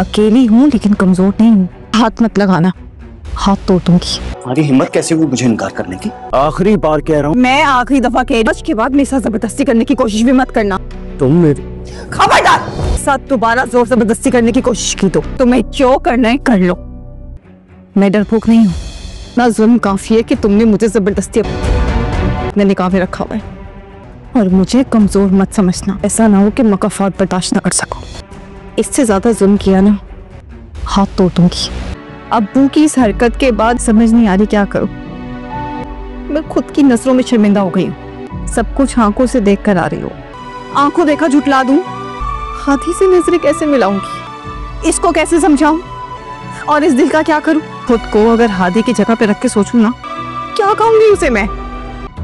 अकेली हूँ लेकिन कमजोर नहीं हूँ। हाथ मत लगाना, हाथ तोड़ दूंगी। तुम्हारी हिम्मत कैसे हुई मुझे इनकार करने की? आखिरी बार कह रहा हूँ। मैं आखिरी दफा कह रही हूँ, उसके बाद मेरे साथ जबरदस्ती करने की कोशिश भी मत करना। तुम मेरी खबरदार! साथ दोबारा जोर जबरदस्ती करने की कोशिश की तो तुम्हें जो करना है कर लो। मैं डरपोक नहीं हूँ, ना जुल्म काफी है कि तुमने मुझे जबरदस्ती अपने निकाह में रखा हुआ है। और मुझे कमजोर मत समझना, ऐसा ना हो कि मकाफात बर्दाश्त ना कर सको। इससे ज्यादा जुल्म किया ना, हाथ तोड़ दूंगी। अब्बू की इस हरकत के बाद समझ नहीं आ रही क्या करूं। मैं खुद की नजरों में शर्मिंदा हो गई हूँ। सब कुछ आंखों से देख कर आ रही हूँ। आंखों देखा झुठला दूं? हाथी से नजरें कैसे मिलाऊंगी? इसको कैसे समझाऊं? और इस दिल का क्या करूं? खुद को अगर हादी की जगह पे रख के सोचूं ना, क्या कहूंगी उसे मैं?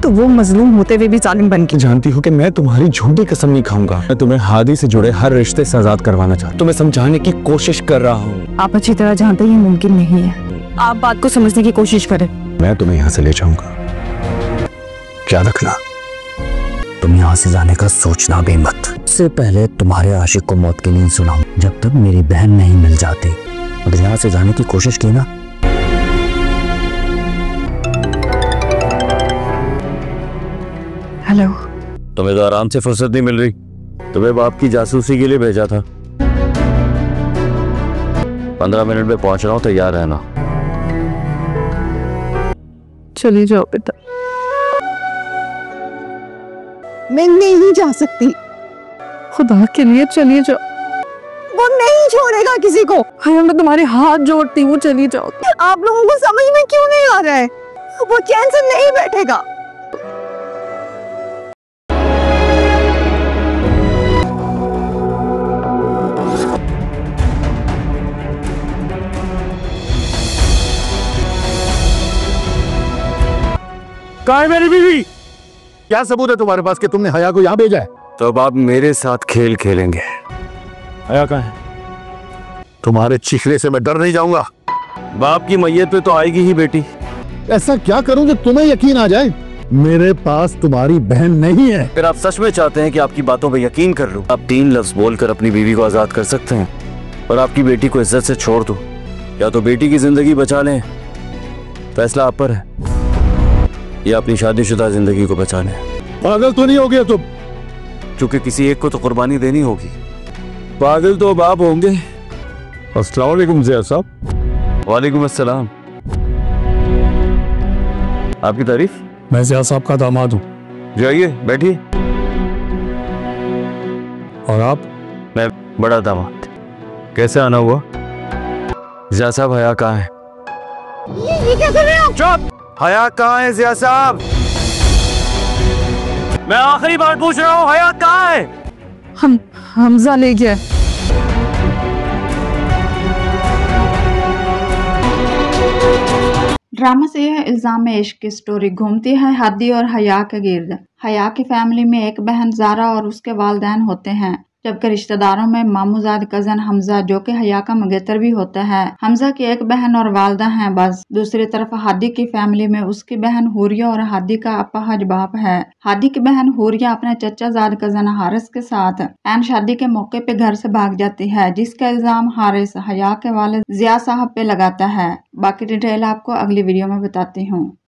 तो वो मजलूम होते हुए भी जालिम बन के। जानती हो कि मैं तुम्हारी झूठी कसम नहीं खाऊंगा। मैं तुम्हें हादी से जुड़े हर रिश्ते से आजाद करवाना चाहता हूं। तुम्हें समझाने की कोशिश कर रहा हूँ। आप अच्छी तरह जानते हैं ये मुमकिन नहीं है। आप बात को समझने की कोशिश करें। मैं तुम्हें यहाँ से ले जाऊंगा, याद रखना। तुम यहाँ से जाने का सोचना भी मत। इससे पहले तुम्हारे आशिक को मौत की नींद सुनाऊं जब तक मेरी बहन नहीं मिल जाती। अगर यहाँ से जाने की कोशिश की ना, हेलो। तुम्हें तो आराम से फुर्सत नहीं मिल रही। तुम्हें बाप की जासूसी के लिए भेजा था। 15 मिनट में पहुंच रहा हूँ, तैयार रहना। चली जाओ बेटा। मैं नहीं जा सकती, खुदा के लिए चली जाओ। वो नहीं छोड़ेगा किसी को। हाँ, मैं तुम्हारे हाथ जोड़ती हूँ, चली जाओ। आप लोगों को समझ में क्यों नहीं आ रहा है? वो चैन से नहीं बैठेगा। कहाँ है मेरी बीवी? क्या सबूत है तुम्हारे पास कि तुमने हया को यहाँ भेजा है? तो अब आप मेरे साथ खेल खेलेंगे। हया कहाँ है? तुम्हारे चीखने से मैं डर नहीं जाऊंगा। बाप की मैयत पे तो आएगी ही बेटी। ऐसा क्या करूं जो तुम्हें यकीन आ जाए? मेरे पास तुम्हारी बहन नहीं है। फिर आप सच में चाहते हैं कि आपकी बातों पे यकीन कर लूं? आप 3 लफ्ज बोलकर अपनी बीवी को आजाद कर सकते हैं और आपकी बेटी को इज्जत से छोड़ दो, या तो बेटी की जिंदगी बचा लें। फैसला आप पर है, या अपनी शादीशुदा जिंदगी को बचा लें। पागल तो नहीं हो गया तुम? क्योंकि किसी एक को तो कुर्बानी देनी होगी। पागल तो अब आप होंगे। अस्सलाम वालेकुम ज़िया साहब। वालेकुम अस्सलाम। आपकी तारीफ? मैं ज़िया साहब का दामाद हूँ। जाइए बैठिए। और आप? मैं बड़ा दामाद। कैसे आना हुआ? ज़िया साहब, हया कहाँ है? ये क्या कर रहे हो? चुप! हया कहाँ है ज़िया साहब? मैं आखिरी बार पूछ रहा हूँ, हया कहाँ है? हमजा ले गया। ड्रामा से यह इल्जाम इश्क की स्टोरी घूमती है हादी और हया के गिर्द। हया की फैमिली में एक बहन जारा और उसके वालिदैन होते हैं, जबकि रिश्तेदारों में मामूजाद कजन हमजा जो कि हया का मंगेतर भी होता है। हमजा की एक बहन और वालदा हैं बस। दूसरी तरफ हादी की फैमिली में उसकी बहन हुरिया और हादी का अपाहज बाप है। हादी की बहन हुरिया अपने चचाजाद कजन हारिस के साथ ऐन शादी के मौके पे घर से भाग जाती है, जिसका इल्जाम हारिस हया के वालिद ज़िया साहब पे लगाता है। बाकी डिटेल आपको अगली वीडियो में बताती हूँ।